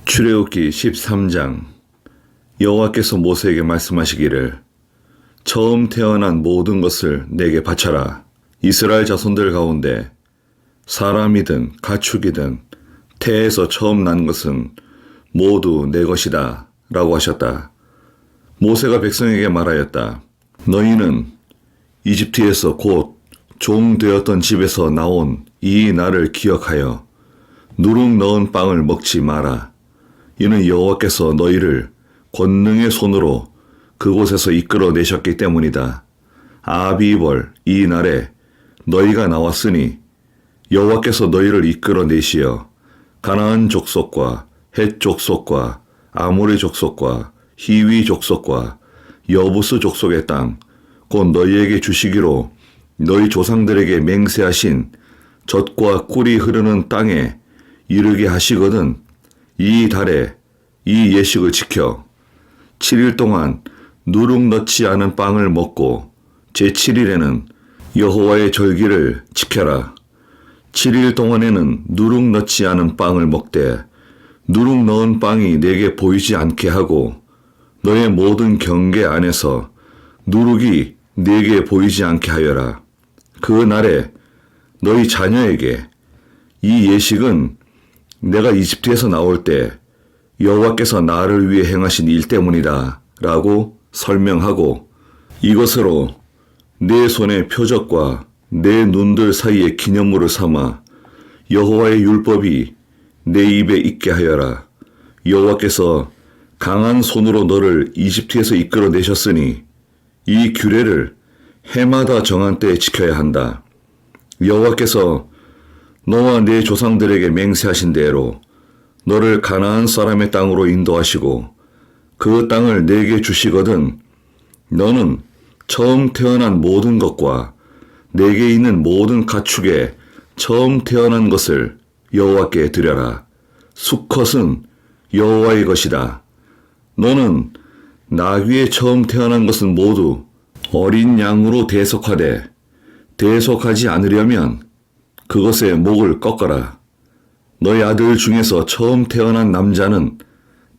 출애굽기 13장. 여호와께서 모세에게 말씀하시기를 처음 태어난 모든 것을 내게 바쳐라. 이스라엘 자손들 가운데 사람이든 가축이든 태에서 처음 난 것은 모두 내 것이다 라고 하셨다. 모세가 백성에게 말하였다. 너희는 이집트에서 곧 종 되었던 집에서 나온 이 날을 기억하여 누룩 넣은 빵을 먹지 마라. 이는 여호와께서 너희를 권능의 손으로 그곳에서 이끌어 내셨기 때문이다. 아비벌 이 날에 너희가 나왔으니 여호와께서 너희를 이끌어 내시어 가나안 족속과 헷 족속과 아모리 족속과 히위 족속과 여부스 족속의 땅 곧 너희에게 주시기로 너희 조상들에게 맹세하신 젖과 꿀이 흐르는 땅에 이르게 하시거든. 이 달에 이 예식을 지켜 7일 동안 누룩 넣지 않은 빵을 먹고 제7일에는 여호와의 절기를 지켜라. 7일 동안에는 누룩 넣지 않은 빵을 먹되 누룩 넣은 빵이 내게 보이지 않게 하고 너의 모든 경계 안에서 누룩이 내게 보이지 않게 하여라. 그 날에 너희 자녀에게 이 예식은 내가 이집트에서 나올 때 여호와께서 나를 위해 행하신 일 때문이다 라고 설명하고 이것으로 내 손의 표적과 내 눈들 사이의 기념물을 삼아 여호와의 율법이 내 입에 있게 하여라. 여호와께서 강한 손으로 너를 이집트에서 이끌어 내셨으니 이 규례를 해마다 정한 때에 지켜야 한다. 여호와께서 너와 네 조상들에게 맹세하신 대로 너를 가나안 사람의 땅으로 인도하시고 그 땅을 내게 주시거든 너는 처음 태어난 모든 것과 내게 있는 모든 가축에 처음 태어난 것을 여호와께 드려라. 수컷은 여호와의 것이다. 너는 나귀에 처음 태어난 것은 모두 어린 양으로 대속하되 대속하지 않으려면 그것의 목을 꺾어라. 너희 아들 중에서 처음 태어난 남자는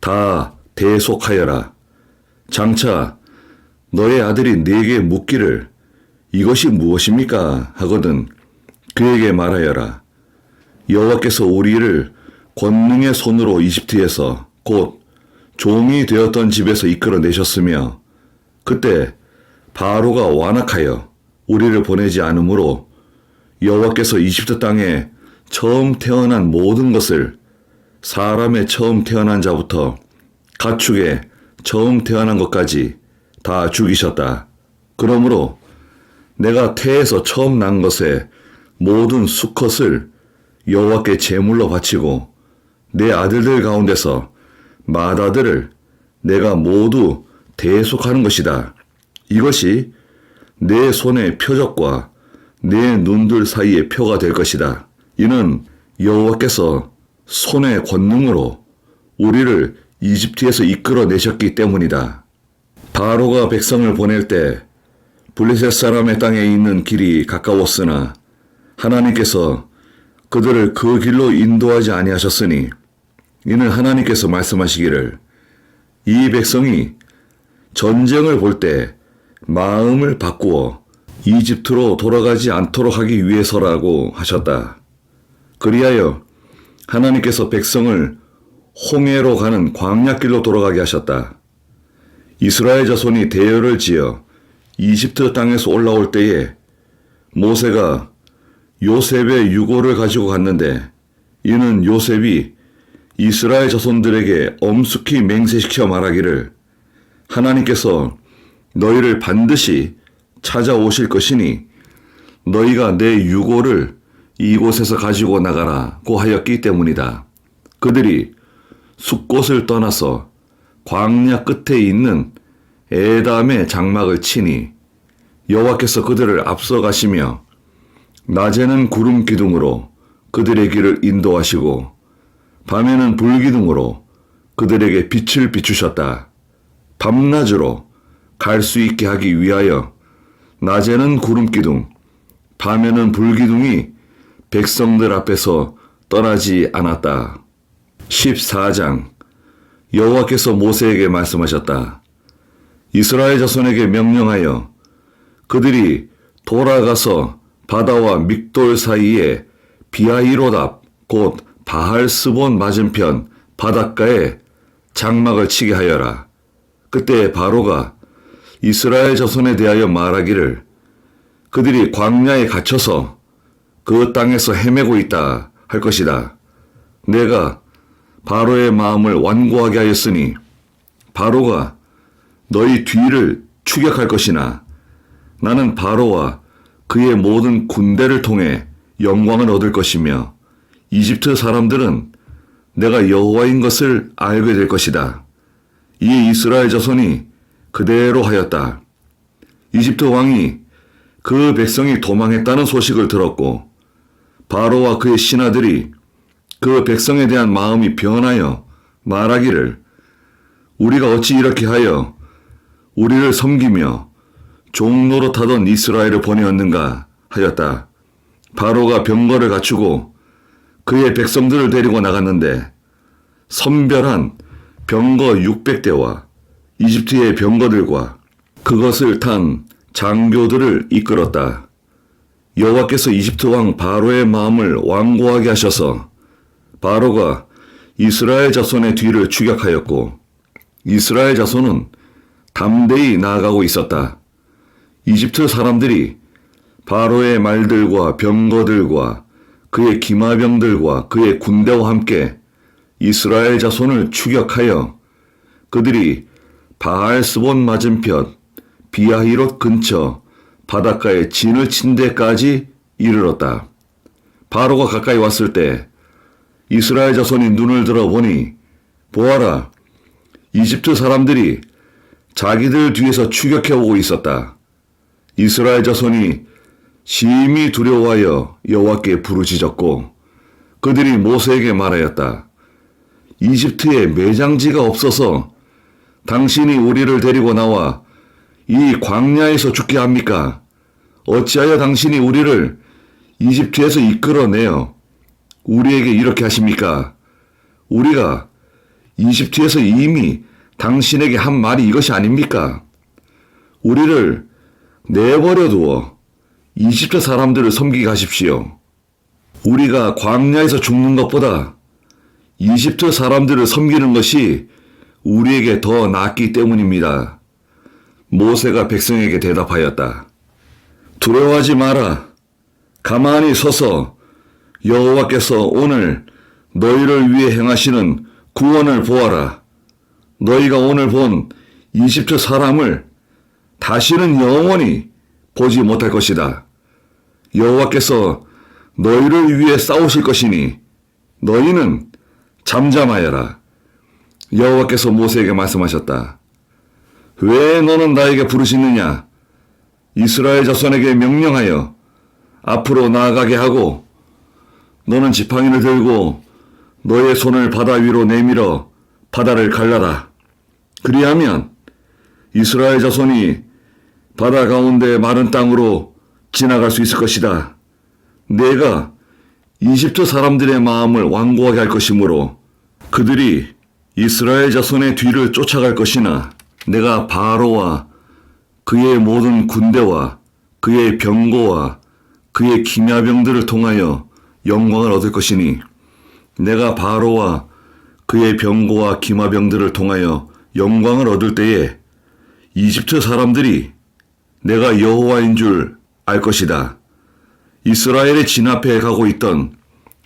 다 대속하여라. 장차 너의 아들이 네게 묻기를 이것이 무엇입니까? 하거든 그에게 말하여라. 여호와께서 우리를 권능의 손으로 이집트에서 곧 종이 되었던 집에서 이끌어 내셨으며 그때 바로가 완악하여 우리를 보내지 않으므로 여호와께서 이집트 땅에 처음 태어난 모든 것을 사람의 처음 태어난 자부터 가축의 처음 태어난 것까지 다 죽이셨다. 그러므로 내가 태에서 처음 난 것의 모든 수컷을 여호와께 제물로 바치고 내 아들들 가운데서 맏아들을 내가 모두 대속하는 것이다. 이것이 내 손의 표적과 내 눈들 사이의 표가 될 것이다. 이는 여호와께서 손의 권능으로 우리를 이집트에서 이끌어 내셨기 때문이다. 바로가 백성을 보낼 때 블레셋 사람의 땅에 있는 길이 가까웠으나 하나님께서 그들을 그 길로 인도하지 아니하셨으니 이는 하나님께서 말씀하시기를 이 백성이 전쟁을 볼 때 마음을 바꾸어 이집트로 돌아가지 않도록 하기 위해서라고 하셨다. 그리하여 하나님께서 백성을 홍해로 가는 광야길로 돌아가게 하셨다. 이스라엘 자손이 대열을 지어 이집트 땅에서 올라올 때에 모세가 요셉의 유고를 가지고 갔는데 이는 요셉이 이스라엘 자손들에게 엄숙히 맹세시켜 말하기를 하나님께서 너희를 반드시 찾아오실 것이니 너희가 내 유고를 이곳에서 가지고 나가라고 하였기 때문이다. 그들이 숫곳을 떠나서 광야 끝에 있는 에담의 장막을 치니 여호와께서 그들을 앞서 가시며 낮에는 구름 기둥으로 그들의 길을 인도하시고 밤에는 불기둥으로 그들에게 빛을 비추셨다. 밤낮으로 갈 수 있게 하기 위하여 낮에는 구름기둥, 밤에는 불기둥이 백성들 앞에서 떠나지 않았다. 14장. 여호와께서 모세에게 말씀하셨다. 이스라엘 자손에게 명령하여 그들이 돌아가서 바다와 믹돌 사이에 비아이로답 곧 바할스본 맞은편 바닷가에 장막을 치게 하여라. 그때 바로가 이스라엘 자손에 대하여 말하기를 그들이 광야에 갇혀서 그 땅에서 헤매고 있다 할 것이다. 내가 바로의 마음을 완고하게 하였으니 바로가 너희 뒤를 추격할 것이나 나는 바로와 그의 모든 군대를 통해 영광을 얻을 것이며 이집트 사람들은 내가 여호와인 것을 알게 될 것이다. 이에 이스라엘 자손이 그대로 하였다. 이집트 왕이 그 백성이 도망했다는 소식을 들었고 바로와 그의 신하들이 그 백성에 대한 마음이 변하여 말하기를 우리가 어찌 이렇게 하여 우리를 섬기며 종노릇하던 이스라엘을 보내었는가 하였다. 바로가 병거를 갖추고 그의 백성들을 데리고 나갔는데 선별한 병거 600대와 이집트의 병거들과 그것을 탄 장교들을 이끌었다. 여호와께서 이집트 왕 바로의 마음을 완고하게 하셔서 바로가 이스라엘 자손의 뒤를 추격하였고 이스라엘 자손은 담대히 나아가고 있었다. 이집트 사람들이 바로의 말들과 병거들과 그의 기마병들과 그의 군대와 함께 이스라엘 자손을 추격하여 그들이 바알스본 맞은편 비아히롯 근처 바닷가에 진을 친 데까지 이르렀다. 바로가 가까이 왔을 때 이스라엘 자손이 눈을 들어 보니 보아라, 이집트 사람들이 자기들 뒤에서 추격해 오고 있었다. 이스라엘 자손이 심히 두려워하여 여호와께 부르짖었고 그들이 모세에게 말하였다. 이집트에 매장지가 없어서 당신이 우리를 데리고 나와 이 광야에서 죽게 합니까? 어찌하여 당신이 우리를 이집트에서 이끌어내어 우리에게 이렇게 하십니까? 우리가 이집트에서 이미 당신에게 한 말이 이것이 아닙니까? 우리를 내버려 두어 이집트 사람들을 섬기게 하십시오. 우리가 광야에서 죽는 것보다 이집트 사람들을 섬기는 것이 우리에게 더 낫기 때문입니다. 모세가 백성에게 대답하였다. 두려워하지 마라. 가만히 서서 여호와께서 오늘 너희를 위해 행하시는 구원을 보아라. 너희가 오늘 본 이집트 사람을 다시는 영원히 보지 못할 것이다. 여호와께서 너희를 위해 싸우실 것이니 너희는 잠잠하여라. 여호와께서 모세에게 말씀하셨다. 왜 너는 나에게 부르시느냐? 이스라엘 자손에게 명령하여 앞으로 나아가게 하고 너는 지팡이를 들고 너의 손을 바다 위로 내밀어 바다를 갈라라. 그리하면 이스라엘 자손이 바다 가운데 마른 땅으로 지나갈 수 있을 것이다. 내가 이집트 사람들의 마음을 완고하게 할 것이므로 그들이 이스라엘 자손의 뒤를 쫓아갈 것이나 내가 바로와 그의 모든 군대와 그의 병거와 그의 기마병들을 통하여 영광을 얻을 것이니 내가 바로와 그의 병거와 기마병들을 통하여 영광을 얻을 때에 이집트 사람들이 내가 여호와인 줄 알 것이다. 이스라엘의 진앞에 가고 있던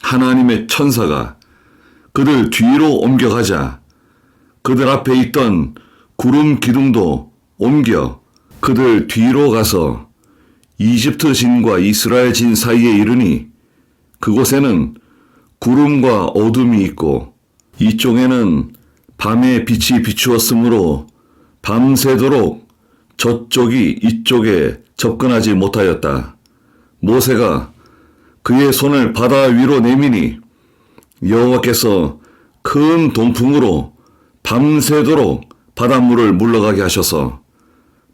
하나님의 천사가 그들 뒤로 옮겨가자 그들 앞에 있던 구름 기둥도 옮겨 그들 뒤로 가서 이집트 진과 이스라엘 진 사이에 이르니 그곳에는 구름과 어둠이 있고 이쪽에는 밤에 빛이 비추었으므로 밤새도록 저쪽이 이쪽에 접근하지 못하였다. 모세가 그의 손을 바다 위로 내미니 여호와께서 큰 동풍으로 밤새도록 바닷물을 물러가게 하셔서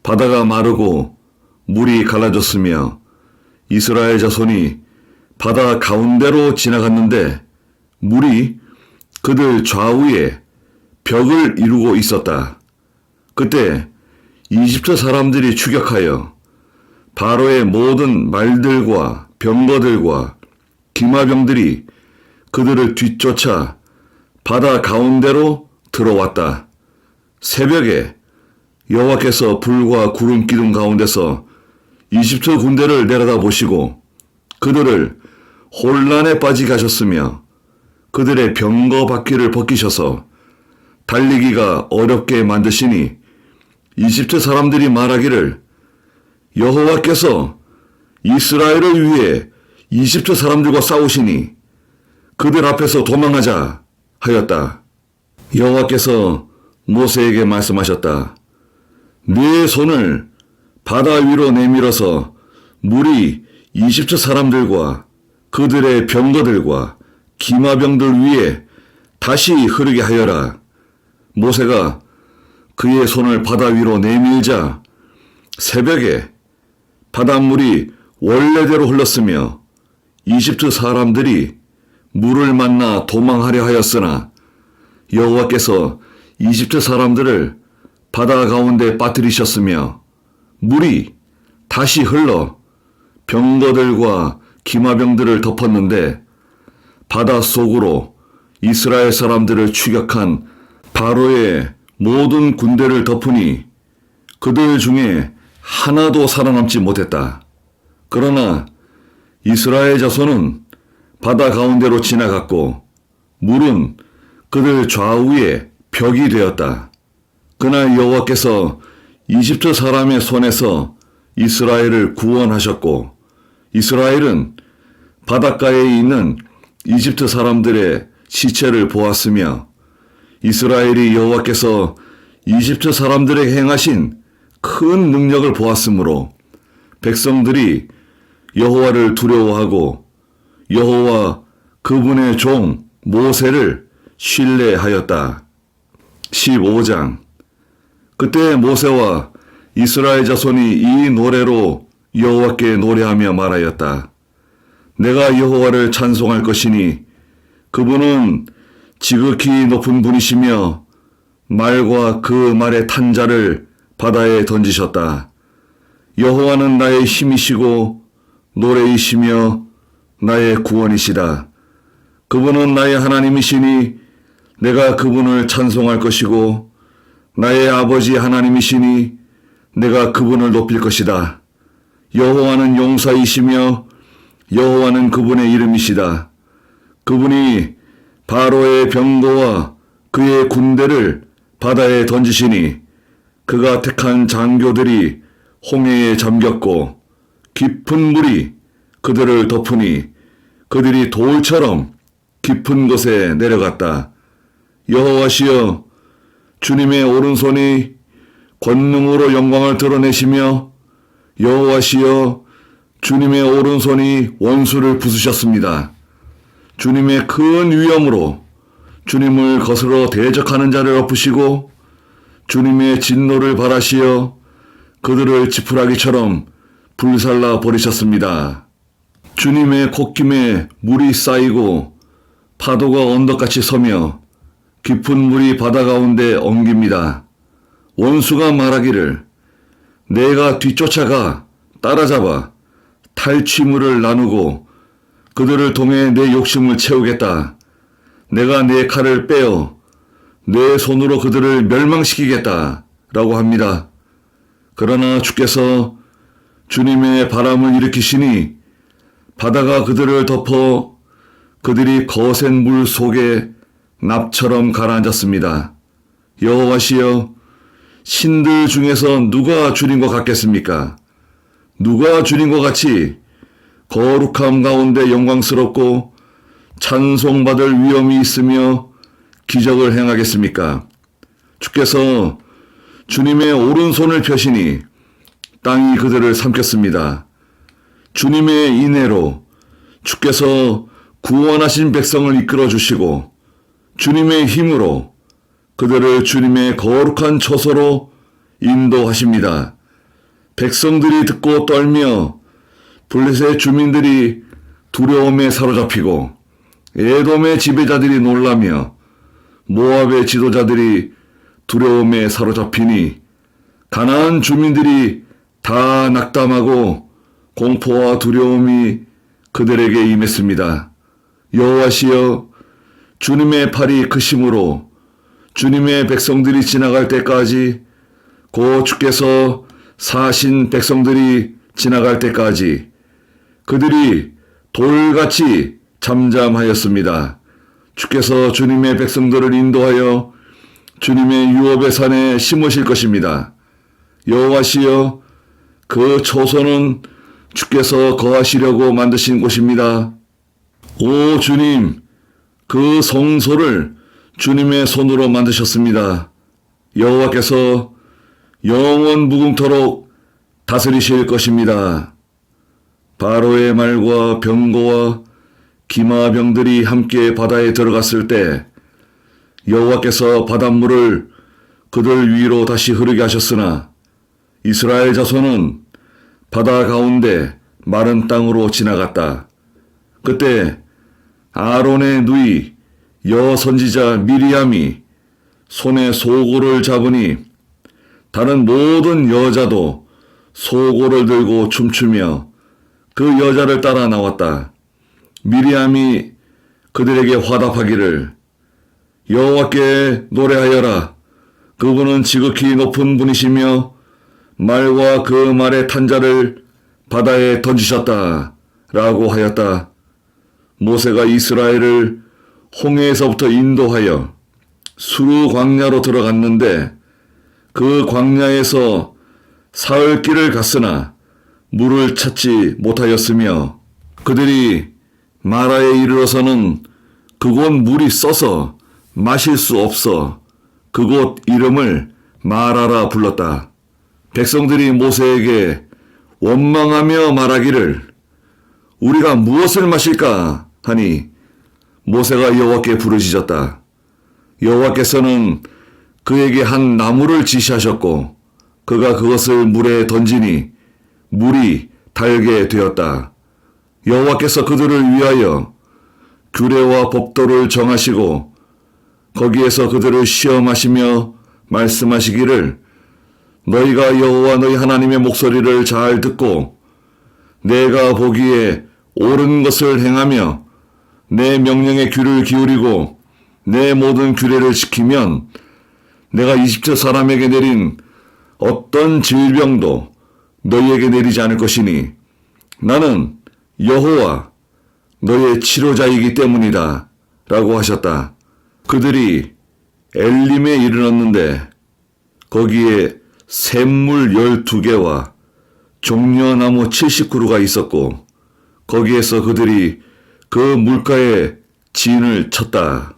바다가 마르고 물이 갈라졌으며 이스라엘 자손이 바다 가운데로 지나갔는데 물이 그들 좌우에 벽을 이루고 있었다. 그때 이집트 사람들이 추격하여 바로의 모든 말들과 병거들과 기마병들이 그들을 뒤쫓아 바다 가운데로 들어왔다. 새벽에 여호와께서 불과 구름 기둥 가운데서 이집트 군대를 내려다보시고 그들을 혼란에 빠지게 하셨으며 그들의 병거 바퀴를 벗기셔서 달리기가 어렵게 만드시니 이집트 사람들이 말하기를 여호와께서 이스라엘을 위해 이집트 사람들과 싸우시니 그들 앞에서 도망하자 하였다. 여호와께서 모세에게 말씀하셨다. 네 손을 바다 위로 내밀어서 물이 이집트 사람들과 그들의 병거들과 기마병들 위에 다시 흐르게 하여라. 모세가 그의 손을 바다 위로 내밀자 새벽에 바닷물이 원래대로 흘렀으며 이집트 사람들이 물을 만나 도망하려 하였으나 여호와께서 이집트 사람들을 바다 가운데 빠뜨리셨으며 물이 다시 흘러 병거들과 기마병들을 덮었는데 바다 속으로 이스라엘 사람들을 추격한 바로의 모든 군대를 덮으니 그들 중에 하나도 살아남지 못했다. 그러나 이스라엘 자손은 바다 가운데로 지나갔고 물은 그들 좌우에 벽이 되었다. 그날 여호와께서 이집트 사람의 손에서 이스라엘을 구원하셨고 이스라엘은 바닷가에 있는 이집트 사람들의 시체를 보았으며 이스라엘이 여호와께서 이집트 사람들에게 행하신 큰 능력을 보았으므로 백성들이 여호와를 두려워하고 여호와 그분의 종 모세를 신뢰하였다. 15장. 그때 모세와 이스라엘 자손이 이 노래로 여호와께 노래하며 말하였다. 내가 여호와를 찬송할 것이니 그분은 지극히 높은 분이시며 말과 그 말의 탄자를 바다에 던지셨다. 여호와는 나의 힘이시고 노래이시며 나의 구원이시다. 그분은 나의 하나님이시니 내가 그분을 찬송할 것이고 나의 아버지 하나님이시니 내가 그분을 높일 것이다. 여호와는 용사이시며 여호와는 그분의 이름이시다. 그분이 바로의 병거와 그의 군대를 바다에 던지시니 그가 택한 장교들이 홍해에 잠겼고 깊은 물이 그들을 덮으니 그들이 돌처럼 깊은 곳에 내려갔다. 여호와시여 주님의 오른손이 권능으로 영광을 드러내시며 여호와시여 주님의 오른손이 원수를 부수셨습니다. 주님의 큰 위엄으로 주님을 거스러 대적하는 자를 엎으시고 주님의 진노를 발하시어 그들을 지푸라기처럼 불살라 버리셨습니다. 주님의 콧김에 물이 쌓이고 파도가 언덕같이 서며 깊은 물이 바다 가운데 엉깁니다. 원수가 말하기를 내가 뒤쫓아가 따라잡아 탈취물을 나누고 그들을 통해 내 욕심을 채우겠다. 내가 내 칼을 빼어 내 손으로 그들을 멸망시키겠다 라고 합니다. 그러나 주께서 주님의 바람을 일으키시니 바다가 그들을 덮어 그들이 거센 물 속에 납처럼 가라앉았습니다. 여호와시여 신들 중에서 누가 주님과 같겠습니까? 누가 주님과 같이 거룩함 가운데 영광스럽고 찬송받을 위엄이 있으며 기적을 행하겠습니까? 주께서 주님의 오른손을 펴시니 땅이 그들을 삼켰습니다. 주님의 인애로 주께서 구원하신 백성을 이끌어 주시고 주님의 힘으로 그들을 주님의 거룩한 처소로 인도하십니다. 백성들이 듣고 떨며 블레셋 주민들이 두려움에 사로잡히고 에돔의 지배자들이 놀라며 모압의 지도자들이 두려움에 사로잡히니 가나안 주민들이 다 낙담하고 공포와 두려움이 그들에게 임했습니다. 여호와시여, 주님의 팔이 크심으로 주님의 백성들이 지나갈 때까지, 곧 주께서 사신 백성들이 지나갈 때까지 그들이 돌같이 잠잠하였습니다. 주께서 주님의 백성들을 인도하여 주님의 유업의 산에 심으실 것입니다. 여호와시여, 그 초소는 주께서 거하시려고 만드신 곳입니다. 오 주님, 그 성소를 주님의 손으로 만드셨습니다. 여호와께서 영원 무궁토록 다스리실 것입니다. 바로의 말과 병거와 기마병들이 함께 바다에 들어갔을 때 여호와께서 바닷물을 그들 위로 다시 흐르게 하셨으나 이스라엘 자손은 바다 가운데 마른 땅으로 지나갔다. 그때 아론의 누이 여선지자 미리암이 손에 소고를 잡으니 다른 모든 여자도 소고를 들고 춤추며 그 여자를 따라 나왔다. 미리암이 그들에게 화답하기를, 여호와께 노래하여라. 그분은 지극히 높은 분이시며 말과 그 말의 탄자를 바다에 던지셨다 라고 하였다. 모세가 이스라엘을 홍해에서부터 인도하여 수르 광야로 들어갔는데 그 광야에서 사흘 길을 갔으나 물을 찾지 못하였으며 그들이 마라에 이르러서는 그곳 물이 써서 마실 수 없어 그곳 이름을 마라라 불렀다. 백성들이 모세에게 원망하며 말하기를, 우리가 무엇을 마실까 하니 모세가 여호와께 부르짖었다. 여호와께서는 그에게 한 나무를 지시하셨고 그가 그것을 물에 던지니 물이 달게 되었다. 여호와께서 그들을 위하여 규례와 법도를 정하시고 거기에서 그들을 시험하시며 말씀하시기를, 너희가 여호와 너희 하나님의 목소리를 잘 듣고 내가 보기에 옳은 것을 행하며 내 명령에 귀를 기울이고 내 모든 규례를 지키면 내가 이집트 사람에게 내린 어떤 질병도 너희에게 내리지 않을 것이니 나는 여호와 너희의 치료자이기 때문이다 라고 하셨다. 그들이 엘림에 이르렀는데 거기에 샘물 12개와 종려나무 70그루가 있었고 거기에서 그들이 그 물가에 진을 쳤다.